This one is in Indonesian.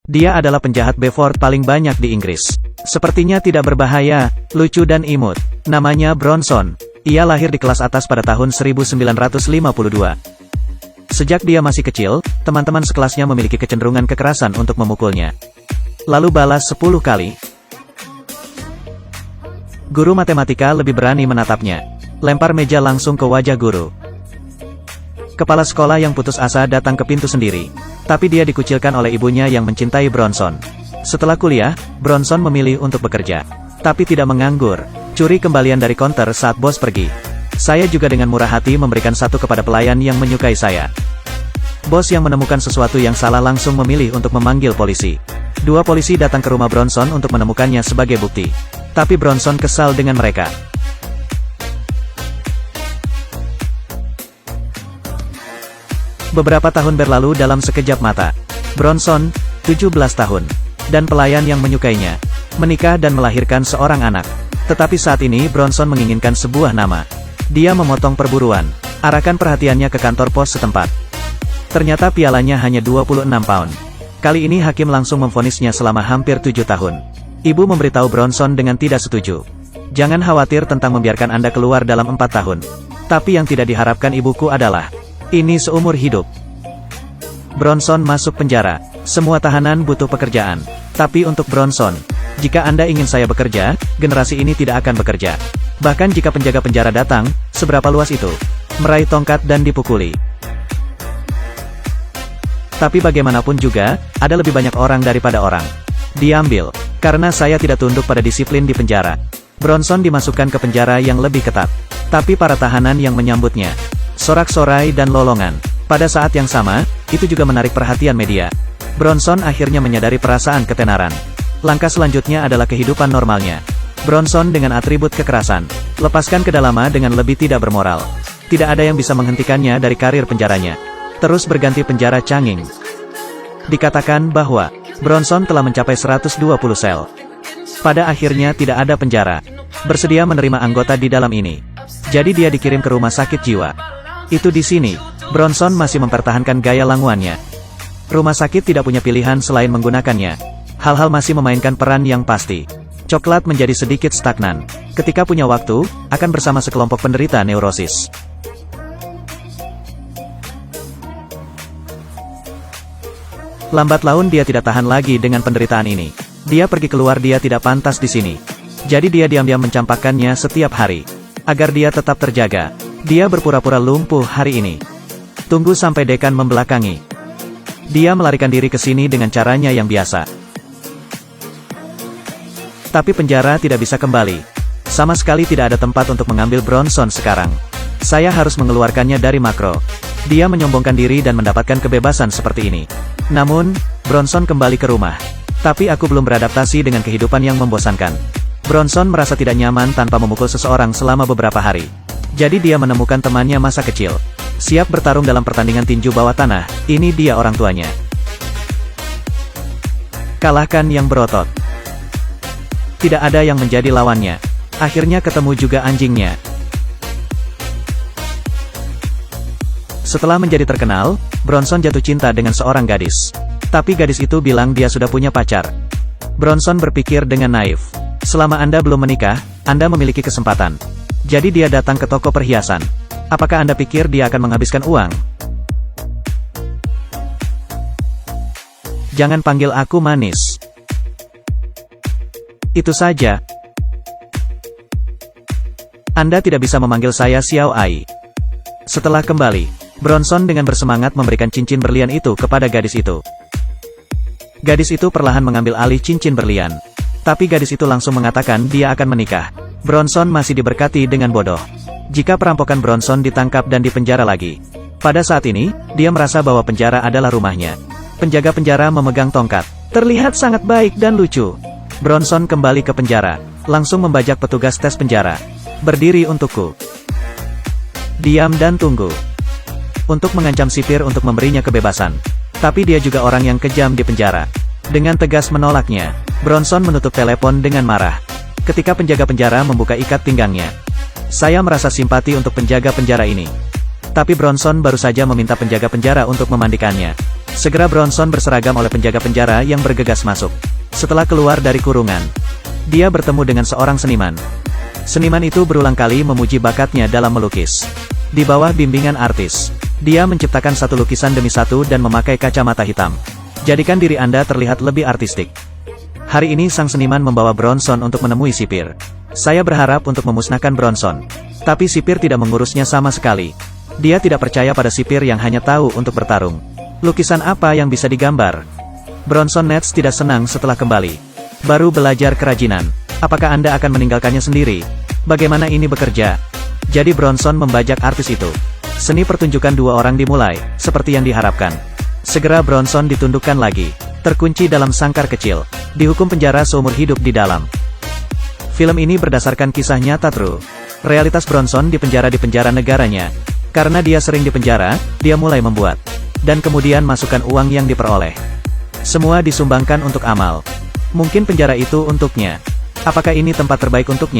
Dia adalah penjahat Beaufort paling banyak di Inggris. Sepertinya tidak berbahaya, lucu dan imut. Namanya Bronson. Ia lahir di kelas atas pada tahun 1952. Sejak dia masih kecil, teman-teman sekelasnya memiliki kecenderungan kekerasan untuk memukulnya. Lalu balas 10 kali. Guru matematika lebih berani menatapnya. Lempar meja langsung ke wajah guru. Kepala sekolah yang putus asa datang ke pintu sendiri. Tapi dia dikucilkan oleh ibunya yang mencintai Bronson. Setelah kuliah, Bronson memilih untuk bekerja. Tapi tidak menganggur. Curi kembalian dari konter saat bos pergi. Saya juga dengan murah hati memberikan satu kepada pelayan yang menyukai saya. Bos yang menemukan sesuatu yang salah langsung memilih untuk memanggil polisi. 2 polisi datang ke rumah Bronson untuk menemukannya sebagai bukti. Tapi Bronson kesal dengan mereka. Beberapa tahun berlalu dalam sekejap mata. Bronson, 17 tahun, dan pelayan yang menyukainya, menikah dan melahirkan seorang anak. Tetapi saat ini Bronson menginginkan sebuah nama. Dia memotong perburuan, arahkan perhatiannya ke kantor pos setempat. Ternyata pialanya hanya 26 pound. Kali ini hakim langsung memvonisnya selama hampir 7 tahun. Ibu memberitahu Bronson dengan tidak setuju. Jangan khawatir tentang membiarkan Anda keluar dalam 4 tahun. Tapi yang tidak diharapkan ibuku adalah ini seumur hidup. Bronson masuk penjara. Semua tahanan butuh pekerjaan. Tapi untuk Bronson, jika Anda ingin saya bekerja, generasi ini tidak akan bekerja. Bahkan jika penjaga penjara datang, seberapa luas itu? Meraih tongkat dan dipukuli. Tapi bagaimanapun juga, ada lebih banyak orang daripada orang. Diambil. Karena saya tidak tunduk pada disiplin di penjara. Bronson dimasukkan ke penjara yang lebih ketat. Tapi para tahanan yang menyambutnya sorak-sorai dan lolongan. Pada saat yang sama, itu juga menarik perhatian media. Bronson akhirnya menyadari perasaan ketenaran. Langkah selanjutnya adalah kehidupan normalnya. Bronson dengan atribut kekerasan. Lepaskan kedalama dengan lebih tidak bermoral. Tidak ada yang bisa menghentikannya dari karir penjaranya. Terus berganti penjara canging. Dikatakan bahwa Bronson telah mencapai 120 sel. Pada akhirnya tidak ada penjara bersedia menerima anggota di dalam ini. Jadi dia dikirim ke rumah sakit jiwa. Itu di sini, Bronson masih mempertahankan gaya languannya. Rumah sakit tidak punya pilihan selain menggunakannya. Hal-hal masih memainkan peran yang pasti. Coklat menjadi sedikit stagnan. Ketika punya waktu, akan bersama sekelompok penderita neurosis. Lambat laun dia tidak tahan lagi dengan penderitaan ini. Dia pergi keluar, dia tidak pantas di sini. Jadi dia diam-diam mencampakkannya setiap hari. Agar dia tetap terjaga. Dia berpura-pura lumpuh hari ini. Tunggu sampai dekan membelakangi. Dia melarikan diri ke sini dengan caranya yang biasa. Tapi penjara tidak bisa kembali. Sama sekali tidak ada tempat untuk mengambil Bronson sekarang. Saya harus mengeluarkannya dari makro. Dia menyombongkan diri dan mendapatkan kebebasan seperti ini. Namun, Bronson kembali ke rumah. Tapi aku belum beradaptasi dengan kehidupan yang membosankan. Bronson merasa tidak nyaman tanpa memukul seseorang selama beberapa hari. Jadi dia menemukan temannya masa kecil. Siap bertarung dalam pertandingan tinju bawah tanah. Ini dia orang tuanya. Kalahkan yang berotot. Tidak ada yang menjadi lawannya. Akhirnya ketemu juga anjingnya. Setelah menjadi terkenal, Bronson jatuh cinta dengan seorang gadis. Tapi gadis itu bilang dia sudah punya pacar. Bronson berpikir dengan naif. Selama Anda belum menikah, Anda memiliki kesempatan. Jadi dia datang ke toko perhiasan. Apakah Anda pikir dia akan menghabiskan uang? Jangan panggil aku manis. Itu saja. Anda tidak bisa memanggil saya Xiao Ai. Setelah kembali, Bronson dengan bersemangat memberikan cincin berlian itu kepada gadis itu. Gadis itu perlahan mengambil alih cincin berlian. Tapi gadis itu langsung mengatakan dia akan menikah. Bronson masih diberkati dengan bodoh. Jika perampokan Bronson ditangkap dan dipenjara lagi. Pada saat ini, dia merasa bahwa penjara adalah rumahnya. Penjaga penjara memegang tongkat. Terlihat sangat baik dan lucu. Bronson kembali ke penjara. Langsung membajak petugas tes penjara. Berdiri untukku. Diam dan tunggu. Untuk mengancam sipir untuk memberinya kebebasan. Tapi dia juga orang yang kejam di penjara. Dengan tegas menolaknya, Bronson menutup telepon dengan marah. Ketika penjaga penjara membuka ikat pinggangnya. Saya merasa simpati untuk penjaga penjara ini. Tapi Bronson baru saja meminta penjaga penjara untuk memandikannya. Segera Bronson berseragam oleh penjaga penjara yang bergegas masuk. Setelah keluar dari kurungan, dia bertemu dengan seorang seniman. Seniman itu berulang kali memuji bakatnya dalam melukis. Di bawah bimbingan artis, dia menciptakan satu lukisan demi satu dan memakai kacamata hitam. Jadikan diri Anda terlihat lebih artistik. Hari ini sang seniman membawa Bronson untuk menemui sipir. Saya berharap untuk memusnahkan Bronson. Tapi sipir tidak mengurusnya sama sekali. Dia tidak percaya pada sipir yang hanya tahu untuk bertarung. Lukisan apa yang bisa digambar? Bronson Nets tidak senang setelah kembali. Baru belajar kerajinan. Apakah Anda akan meninggalkannya sendiri? Bagaimana ini bekerja? Jadi Bronson membajak artis itu. Seni pertunjukan dua orang dimulai, seperti yang diharapkan. Segera Bronson ditundukkan lagi. Terkunci dalam sangkar kecil. Dihukum penjara seumur hidup di dalam. Film ini berdasarkan kisah nyata true. Realitas Bronson di penjara negaranya. Karena dia sering di penjara, dia mulai membuat. Dan kemudian masukkan uang yang diperoleh. Semua disumbangkan untuk amal. Mungkin penjara itu untuknya. Apakah ini tempat terbaik untuknya?